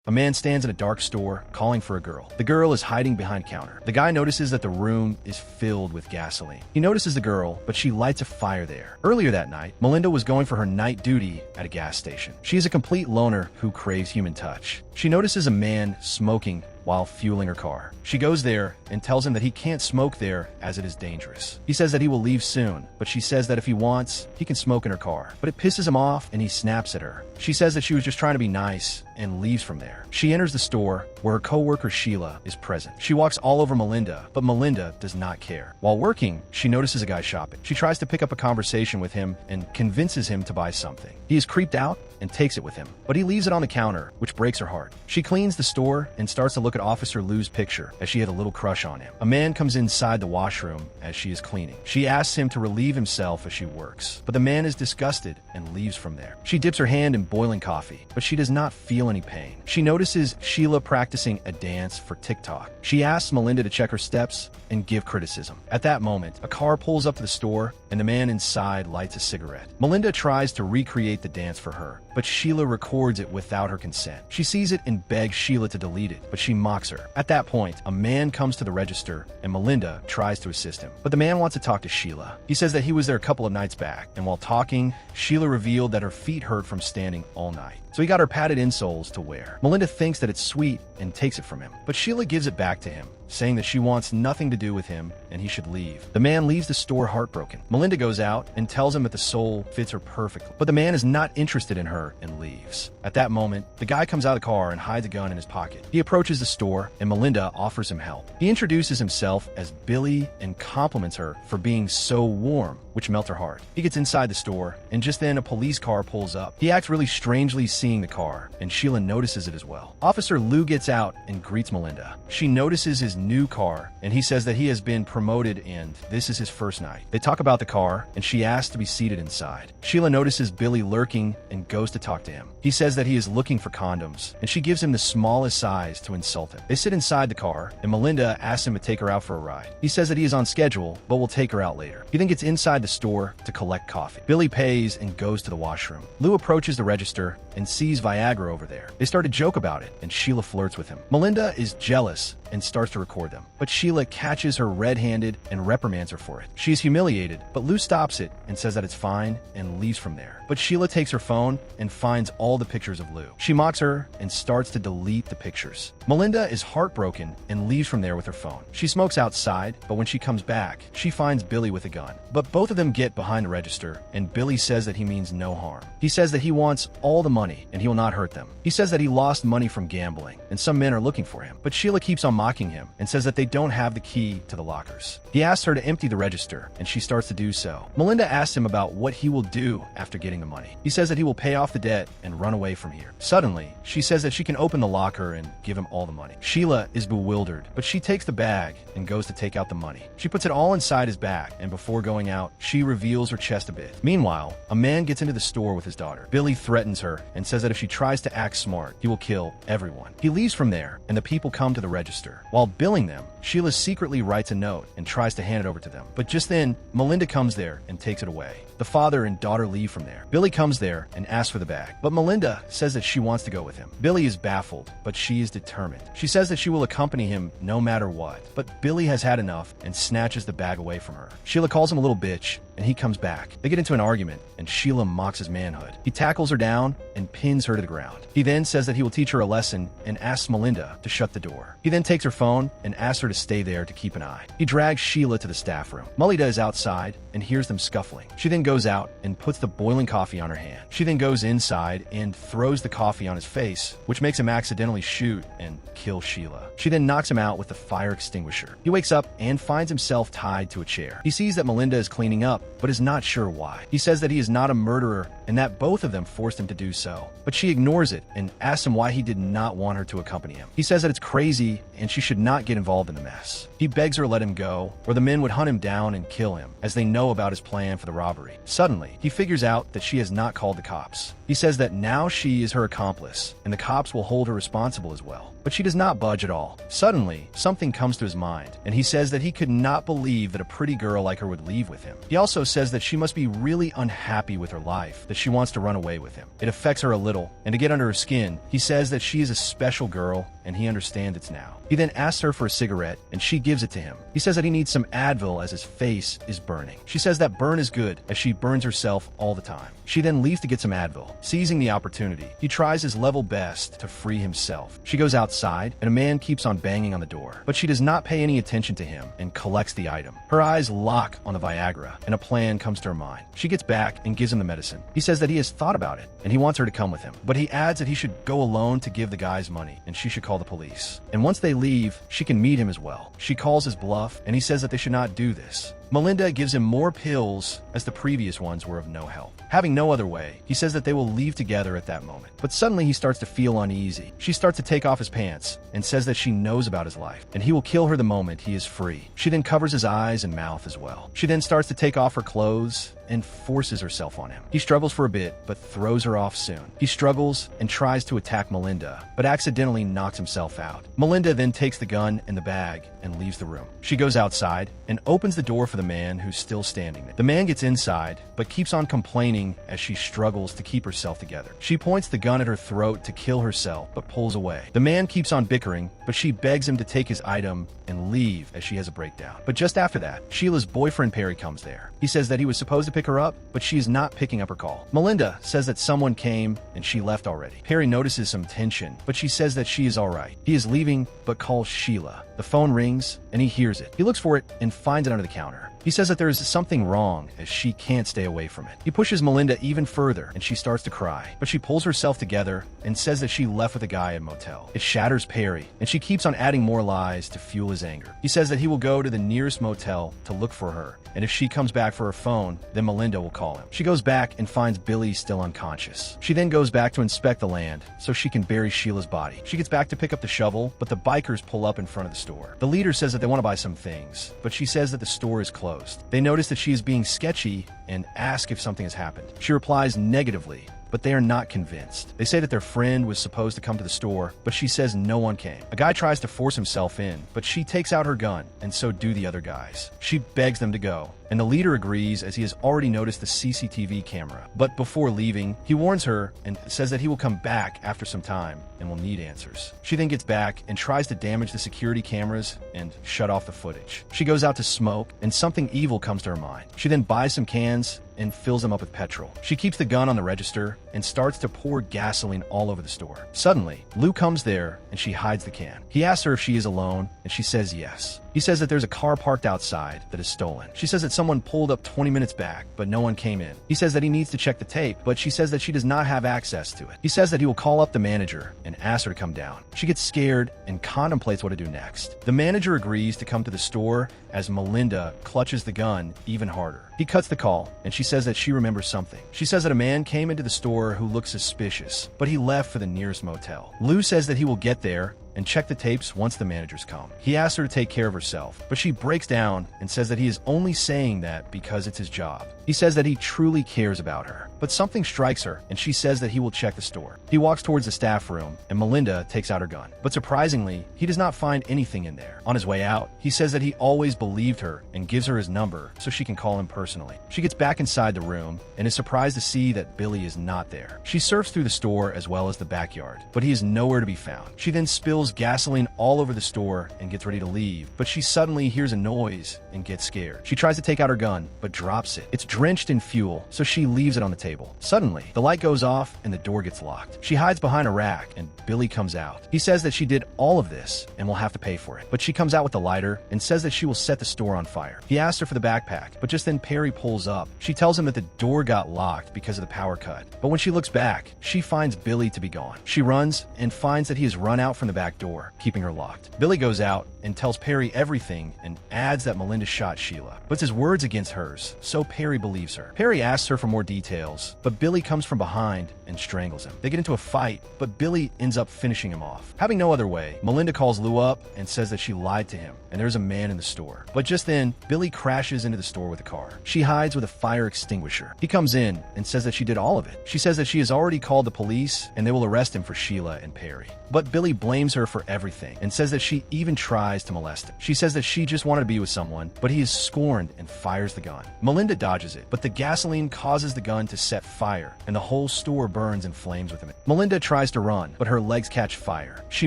A man stands in a dark store, calling for a girl. The girl is hiding behind counter. The guy notices that the room is filled with gasoline. He notices the girl, but she lights a fire there. Earlier that night, Melinda was going for her night duty at a gas station. She is a complete loner who craves human touch. She notices a man smoking while fueling her car. She goes there and tells him that he can't smoke there as it is dangerous. He says that he will leave soon, but she says that if he wants, he can smoke in her car. But it pisses him off and he snaps at her. She says that she was just trying to be nice and leaves from there. She enters the store where her co-worker Sheila is present. She walks all over Melinda, but Melinda does not care. While working, she notices a guy shopping. She tries to pick up a conversation with him and convinces him to buy something. He is creeped out and takes it with him, but he leaves it on the counter, which breaks her heart. She cleans the store and starts to look at Officer Lou's picture as she had a little crush on him. A man comes inside the washroom as she is cleaning. She asks him to relieve himself as she works, but the man is disgusted and leaves from there. She dips her hand in boiling coffee, but she does not feel any pain. She notices Sheila practicing a dance for TikTok. She asks Melinda to check her steps and give criticism. At that moment, a car pulls up to the store and the man inside lights a cigarette. Melinda tries to recreate the dance for her, but Sheila records it without her consent. She sees it and begs Sheila to delete it, but she mocks her. At that point, a man comes to the register and Melinda tries to assist him. But the man wants to talk to Sheila. He says that he was there a couple of nights back, and while talking, Sheila revealed that her feet hurt from standing all night. So he got her padded insoles to wear. Melinda thinks that it's sweet and takes it from him, but Sheila gives it back to him, saying that she wants nothing to do with him and he should leave. The man leaves the store heartbroken. Melinda goes out and tells him that the sole fits her perfectly, but the man is not interested in her and leaves. At that moment, the guy comes out of the car and hides a gun in his pocket. He approaches the store and Melinda offers him help. He introduces himself as Billy and compliments her for being so warm, which melts her heart. He gets inside the store and just then a police car pulls up. He acts really strangely seeing the car and Sheila notices it as well. Officer Lou gets out and greets Melinda. She notices his new car and he says that he has been promoted and this is his first night. They talk about the car and she asks to be seated inside. Sheila notices Billy lurking and goes to talk to him. He says that he is looking for condoms and she gives him the smallest size to insult him. They sit inside the car and Melinda asks him to take her out for a ride. He says that he is on schedule but will take her out later. He then gets inside the store to collect coffee. Billy pays and goes to the washroom. Lou approaches the register and sees Viagra over there. They start to joke about it and Sheila flirts with him. Melinda is jealous and starts to record them, but Sheila catches her red-handed and reprimands her for it. She is humiliated, but Lou stops it and says that it's fine and leaves from there. But Sheila takes her phone and finds all the pictures of Lou. She mocks her and starts to delete the pictures. Melinda is heartbroken and leaves from there with her phone. She smokes outside, but when she comes back, she finds Billy with a gun. But both of them get behind the register, and Billy says that he means no harm. He says that he wants all the money and he will not hurt them. He says that he lost money from gambling and some men are looking for him, but Sheila keeps on mocking him and says that they don't have the key to the lockers. He asks her to empty the register and she starts to do so. Melinda asks him about what he will do after getting the money. He says that he will pay off the debt and run away from here. Suddenly, she says that she can open the locker and give him all the money. Sheila is bewildered, but she takes the bag and goes to take out the money. She puts it all inside his bag, and before going out, she reveals her chest a bit. Meanwhile, a man gets into the store with his daughter. Billy threatens her and says that if she tries to act smart, he will kill everyone. He leaves from there, and the people come to the register. While billing them, Sheila secretly writes a note and tries to hand it over to them. But just then, Melinda comes there and takes it away. The father and daughter leave from there. Billy comes there and asks for the bag, but Melinda says that she wants to go with him. Billy is baffled, but she is determined. She says that she will accompany him no matter what, but Billy has had enough and snatches the bag away from her. Sheila calls him a little bitch, and he comes back. They get into an argument, and Sheila mocks his manhood. He tackles her down and pins her to the ground. He then says that he will teach her a lesson and asks Melinda to shut the door. He then takes her phone and asks her to stay there to keep an eye. He drags Sheila to the staff room. Melinda is outside and hears them scuffling. She then goes out and puts the boiling coffee on her hand. She then goes inside and throws the coffee on his face, which makes him accidentally shoot and kill Sheila. She then knocks him out with the fire extinguisher. He wakes up and finds himself tied to a chair. He sees that Melinda is cleaning up, but is not sure why. He says that he is not a murderer and that both of them forced him to do so. But she ignores it and asks him why he did not want her to accompany him. He says that it's crazy and she should not get involved in the mess. He begs her to let him go, or the men would hunt him down and kill him, as they know about his plan for the robbery. Suddenly, he figures out that she has not called the cops. He says that now she is her accomplice, and the cops will hold her responsible as well. But she does not budge at all. Suddenly, something comes to his mind, and he says that he could not believe that a pretty girl like her would leave with him. He also says that she must be really unhappy with her life, that she wants to run away with him. It affects her a little, and to get under her skin, he says that she is a special girl, and he understands it now. He then asks her for a cigarette, and she gives it to him. He says that he needs some Advil as his face is burning. She says that burn is good, as she burns herself all the time. She then leaves to get some Advil. Seizing the opportunity, he tries his level best to free himself. She goes outside, and a man keeps on banging on the door, but she does not pay any attention to him and collects the item. Her eyes lock on the Viagra, and a plan comes to her mind. She gets back and gives him the medicine. He says that he has thought about it, and he wants her to come with him, but he adds that he should go alone to give the guys money, and she should call the police. And once they leave, she can meet him as well. She calls his bluff, and he says that they should not do this. Melinda gives him more pills, as the previous ones were of no help. Having no other way, he says that they will leave together at that moment. But suddenly he starts to feel uneasy. She starts to take off his pants and says that she knows about his life, and he will kill her the moment he is free. She then covers his eyes and mouth as well. She then starts to take off her clothes and forces herself on him. He struggles for a bit, but throws her off soon. He struggles and tries to attack Melinda, but accidentally knocks himself out. Melinda then takes the gun and the bag and leaves the room. She goes outside and opens the door for the man who's still standing there. The man gets inside, but keeps on complaining as she struggles to keep herself together. She points the gun at her throat to kill herself, but pulls away. The man keeps on bickering, but she begs him to take his item and leave as she has a breakdown. But just after that, Sheila's boyfriend Perry comes there. He says that he was supposed to pick her up, but she is not picking up her call. Melinda says that someone came and she left already. Perry notices some tension, but she says that she is alright. He is leaving, but calls Sheila. The phone rings, and he hears it. He looks for it and finds it under the counter. He says that there is something wrong as she can't stay away from it. He pushes Melinda even further and she starts to cry, but she pulls herself together and says that she left with a guy at a motel. It shatters Perry, and she keeps on adding more lies to fuel his anger. He says that he will go to the nearest motel to look for her, and if she comes back for her phone, then Melinda will call him. She goes back and finds Billy still unconscious. She then goes back to inspect the land so she can bury Sheila's body. She gets back to pick up the shovel, but the bikers pull up in front of the store. The leader says that they want to buy some things, but she says that the store is closed. They notice that she is being sketchy and ask if something has happened. She replies negatively, but they are not convinced. They say that their friend was supposed to come to the store, but she says no one came. A guy tries to force himself in, but she takes out her gun, and so do the other guys. She begs them to go, and the leader agrees as he has already noticed the CCTV camera. But before leaving, he warns her and says that he will come back after some time and will need answers. She then gets back and tries to damage the security cameras and shut off the footage. She goes out to smoke, and something evil comes to her mind. She then buys some cans and fills them up with petrol. She keeps the gun on the register and starts to pour gasoline all over the store. Suddenly, Lou comes there and she hides the can. He asks her if she is alone, and she says yes. He says that there's a car parked outside that is stolen. She says that someone pulled up 20 minutes back, but no one came in. He says that he needs to check the tape, but she says that she does not have access to it. He says that he will call up the manager and ask her to come down. She gets scared and contemplates what to do next. The manager agrees to come to the store as Melinda clutches the gun even harder. He cuts the call, and she says that she remembers something. She says that a man came into the store who looked suspicious, but he left for the nearest motel. Lou says that he will get there and check the tapes once the managers come. He asks her to take care of herself, but she breaks down and says that he is only saying that because it's his job. He says that he truly cares about her, but something strikes her, and she says that he will check the store. He walks towards the staff room, and Melinda takes out her gun. But surprisingly, he does not find anything in there. On his way out, he says that he always believed her and gives her his number so she can call him personally. She gets back inside the room and is surprised to see that Billy is not there. She surfs through the store as well as the backyard, but he is nowhere to be found. She then spills gasoline all over the store and gets ready to leave, but she suddenly hears a noise and gets scared. She tries to take out her gun, but drops it. It's drenched in fuel, so she leaves it on the table. Suddenly, the light goes off and the door gets locked. She hides behind a rack and Billy comes out. He says that she did all of this and will have to pay for it, but she comes out with a lighter and says that she will set the store on fire. He asks her for the backpack, but just then Perry pulls up. She tells him that the door got locked because of the power cut, but when she looks back, she finds Billy to be gone. She runs and finds that he has run out from the back door, keeping her locked. Billy goes out and tells Perry everything and adds that Melinda shot Sheila, puts his words against hers, so Perry believes her. Perry asks her for more details, but Billy comes from behind and strangles him. They get into a fight, but Billy ends up finishing him off. Having no other way, Melinda calls Lou up and says that she lied to him and there's a man in the store. But just then, Billy crashes into the store with a car. She hides with a fire extinguisher. He comes in and says that she did all of it. She says that she has already called the police and they will arrest him for Sheila and Perry. But Billy blames her for everything and says that she even tries to molest him. She says that she just wanted to be with someone, but he is scorned and fires the gun. Melinda dodges it, but the gasoline causes the gun to set fire and the whole store burns in flames with him. Melinda tries to run, but her legs catch fire. She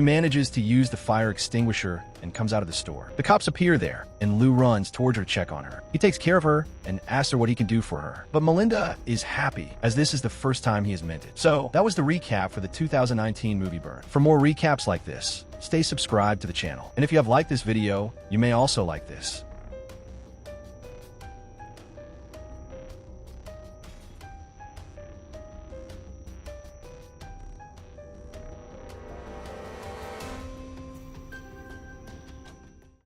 manages to use the fire extinguisher and comes out of the store. The cops appear there, and Lou runs towards her to check on her. He takes care of her and asks her what he can do for her. But Melinda is happy, as this is the first time he has meant it. So, that was the recap for the 2019 movie Burn. For more recaps like this, stay subscribed to the channel. And if you have liked this video, you may also like this.